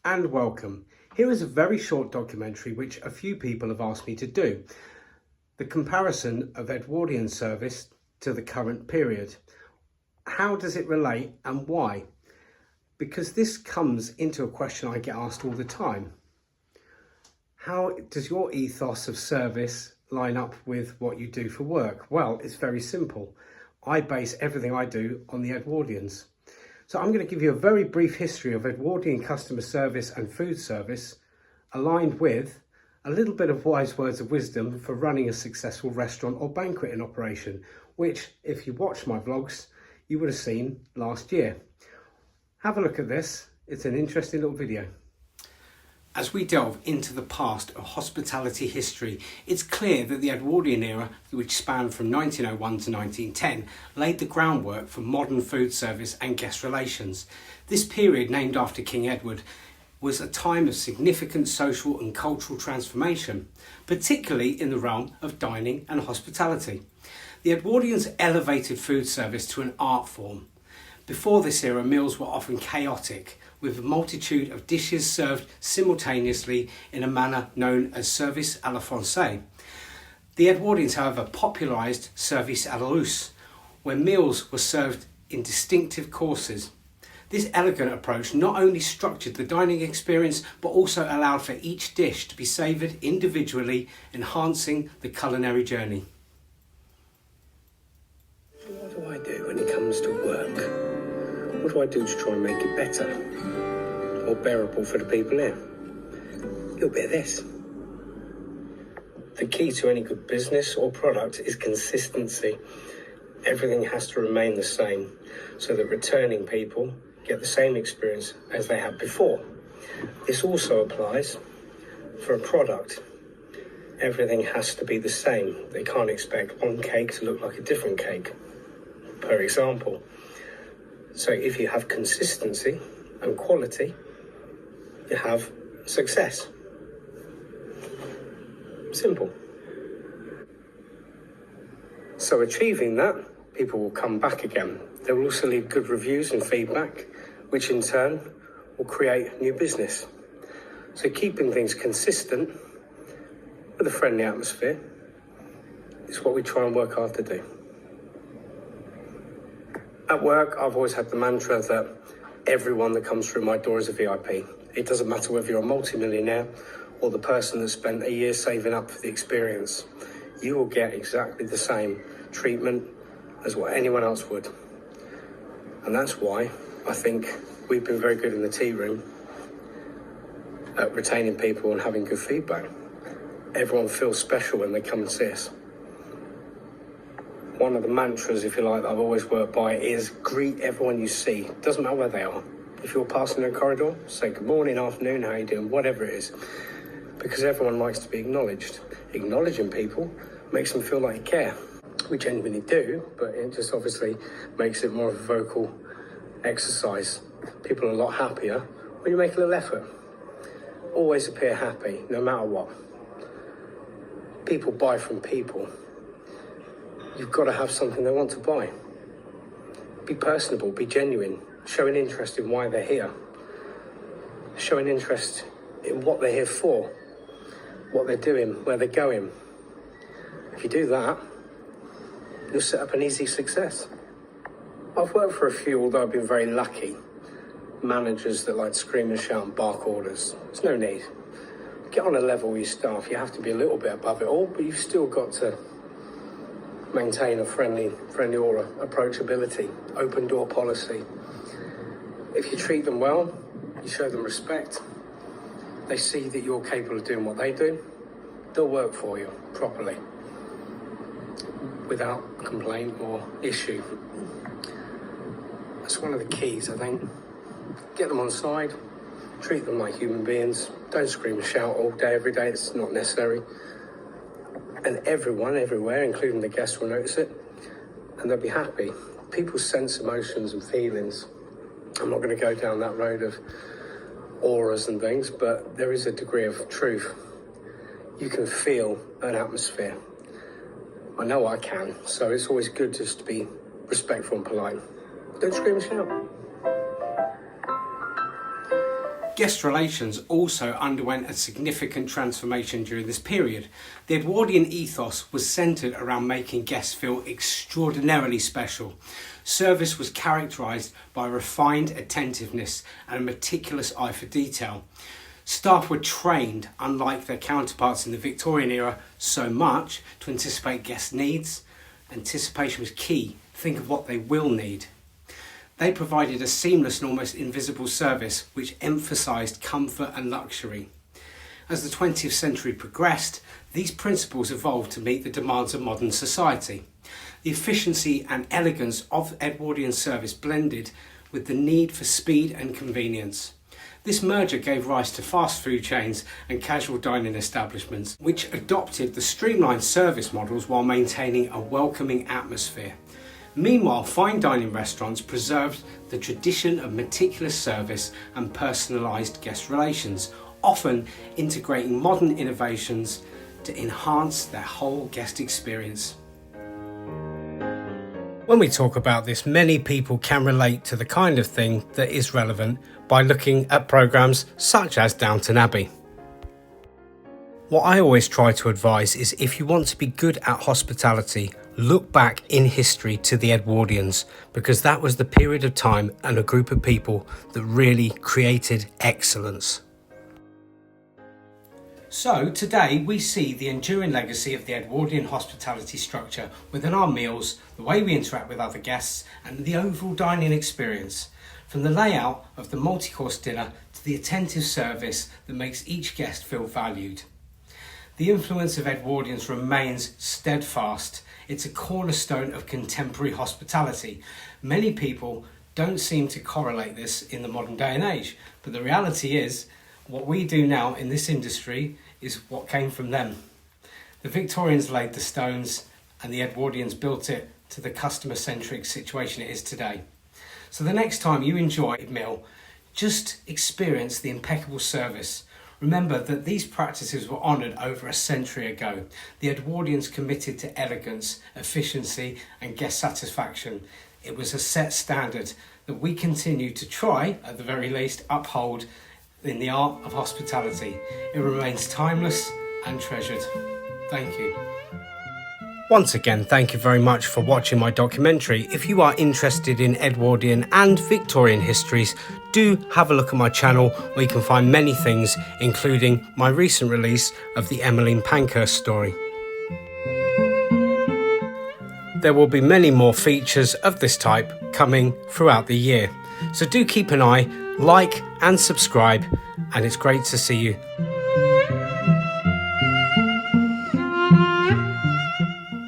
and welcome. Here is a very short documentary which a few people have asked me to do. The comparison of Edwardian service to the current period. How does it relate and why? Because this comes into a question I get asked all the time. How does your ethos of service line up with what you do for work? Well, it's very simple. I base everything I do on the Edwardians. So I'm going to give you a very brief history of Edwardian customer service and food service, aligned with a little bit of wise words of wisdom for running a successful restaurant or banqueting operation, which, if you watch my vlogs, you would have seen last year. Have a look at this. It's an interesting little video. As we delve into the past of hospitality history, it's clear that the Edwardian era, which spanned from 1901 to 1910, laid the groundwork for modern food service and guest relations. This period, named after King Edward, was a time of significant social and cultural transformation, particularly in the realm of dining and hospitality. The Edwardians elevated food service to an art form. Before this era, meals were often chaotic, with a multitude of dishes served simultaneously in a manner known as service à la Française. The Edwardians, however, popularised service à la Russe, where meals were served in distinctive courses. This elegant approach not only structured the dining experience, but also allowed for each dish to be savoured individually, enhancing the culinary journey. What do I do when it comes to work? What do I do to try and make it better or bearable for the people here? A little bit of this. The key to any good business or product is consistency. Everything has to remain the same so that returning people get the same experience as they had before. This also applies for a product. Everything has to be the same. They can't expect one cake to look like a different cake, per example. So if you have consistency and quality, you have success. Simple. So achieving that, people will come back again. They will also leave good reviews and feedback, which in turn will create new business. So keeping things consistent with a friendly atmosphere is what we try and work hard to do. At work, I've always had the mantra that everyone that comes through my door is a VIP. It doesn't matter whether you're a multimillionaire or the person that spent a year saving up for the experience. You will get exactly the same treatment as what anyone else would. And that's why I think we've been very good in the tea room at retaining people and having good feedback. Everyone feels special when they come and see us. One of the mantras, if you like, that I've always worked by is greet everyone you see. Doesn't matter where they are. If you're passing a corridor, say good morning, afternoon, how you doing, whatever it is. Because everyone likes to be acknowledged. Acknowledging people makes them feel like you care. We genuinely do, but it just obviously makes it more of a vocal exercise. People are a lot happier when you make a little effort. Always appear happy, no matter what. People buy from people. You've got to have something they want to buy. Be personable, be genuine, showing interest in why they're here. Showing interest in what they're here for, what they're doing, where they're going. If you do that, you'll set up an easy success. I've worked for a few, although I've been very lucky, managers that like to scream and shout and bark orders. There's no need. Get on a level with your staff. You have to be a little bit above it all, but you've still got to maintain a friendly aura, approachability, open door policy. If you treat them well, you show them respect, they see that you're capable of doing what they do, they'll work for you properly, without complaint or issue. That's one of the keys, I think. Get them on side, treat them like human beings, don't scream and shout all day, every day, it's not necessary. And everyone, everywhere, including the guests, will notice it, and they'll be happy. People sense emotions and feelings. I'm not going to go down that road of auras and things, but there is a degree of truth. You can feel an atmosphere. I know I can, so it's always good just to be respectful and polite. Don't scream and shout. Guest relations also underwent a significant transformation during this period. The Edwardian ethos was centred around making guests feel extraordinarily special. Service was characterised by refined attentiveness and a meticulous eye for detail. Staff were trained, unlike their counterparts in the Victorian era, so much to anticipate guest needs. Anticipation was key. Think of what they will need. They provided a seamless and almost invisible service which emphasised comfort and luxury. As the 20th century progressed, these principles evolved to meet the demands of modern society. The efficiency and elegance of Edwardian service blended with the need for speed and convenience. This merger gave rise to fast food chains and casual dining establishments, which adopted the streamlined service models while maintaining a welcoming atmosphere. Meanwhile, fine dining restaurants preserved the tradition of meticulous service and personalised guest relations, often integrating modern innovations to enhance their whole guest experience. When we talk about this, many people can relate to the kind of thing that is relevant by looking at programmes such as Downton Abbey. What I always try to advise is, if you want to be good at hospitality, look back in history to the Edwardians, because that was the period of time and a group of people that really created excellence. So today we see the enduring legacy of the Edwardian hospitality structure within our meals, the way we interact with other guests, and the overall dining experience. From the layout of the multi-course dinner to the attentive service that makes each guest feel valued. The influence of Edwardians remains steadfast. It's a cornerstone of contemporary hospitality. Many people don't seem to correlate this in the modern day and age, but the reality is, what we do now in this industry is what came from them. The Victorians laid the stones and the Edwardians built it to the customer-centric situation it is today. So the next time you enjoy a meal, just experience the impeccable service. Remember that these practices were honoured over a century ago. The Edwardians committed to elegance, efficiency and guest satisfaction. It was a set standard that we continue to try, at the very least, uphold in the art of hospitality. It remains timeless and treasured. Thank you. Once again, thank you very much for watching my documentary. If you are interested in Edwardian and Victorian histories, do have a look at my channel where you can find many things, including my recent release of the Emmeline Pankhurst story. There will be many more features of this type coming throughout the year. So do keep an eye, like and subscribe, and it's great to see you.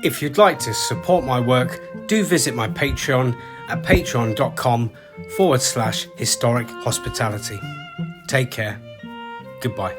If you'd like to support my work, do visit my Patreon at patreon.com/historic hospitality. Take care. Goodbye.